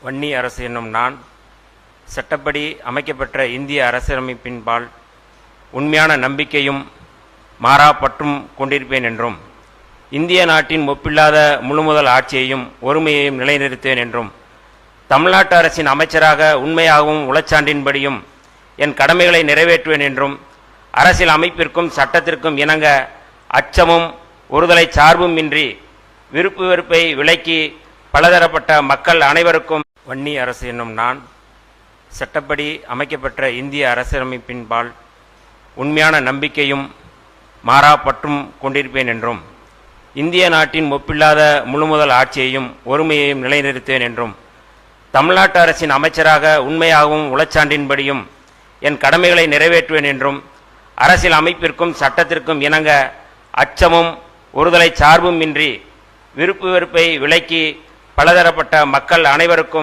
வன்னி அரசு என்னும் நான் சட்டப்படி அமைக்கப்பெற்ற இந்திய அரசியலமைப்பின்பால் உண்மையான நம்பிக்கையும் மாறாப்பற்றும் கொண்டிருப்பேன் என்றும், இந்திய நாட்டின் ஒப்பில்லாத முழுமுதல் ஆட்சியையும் ஒருமையையும் நிலைநிறுத்துவேன் என்றும், தமிழ்நாட்டு அரசின் அமைச்சராக உண்மையாகவும் உளச்சான்றின்படியும் என் கடமைகளை நிறைவேற்றுவேன் என்றும், அரசியல் அமைப்பிற்கும் சட்டத்திற்கும் இணங்க அச்சமும் ஒருதலை சார்பும் இன்றி விருப்பு வெறுப்பை விலக்கி பலதரப்பட்ட மக்கள் அனைவருக்கும் வன்னி அரசு என்னும் நான் சட்டப்படி அமைக்கப்பெற்ற இந்திய அரசியலமைப்பின்பால் உண்மையான நம்பிக்கையும் மாறாப்பற்றும் கொண்டிருப்பேன் என்றும், இந்திய நாட்டின் ஒப்பில்லாத முழுமுதல் ஆட்சியையும் ஒருமையையும் நிலைநிறுத்துவேன் என்றும், தமிழ்நாட்டு அரசின் அமைச்சராக உண்மையாகவும் உளச்சான்றின்படியும் என் கடமைகளை நிறைவேற்றுவேன் என்றும், அரசியல் அமைப்பிற்கும் சட்டத்திற்கும் இணங்க அச்சமும் ஒருதலை சார்பும் இன்றி விருப்பு வெறுப்பை விலக்கி பலதரப்பட்ட மக்கள் அனைவருக்கும்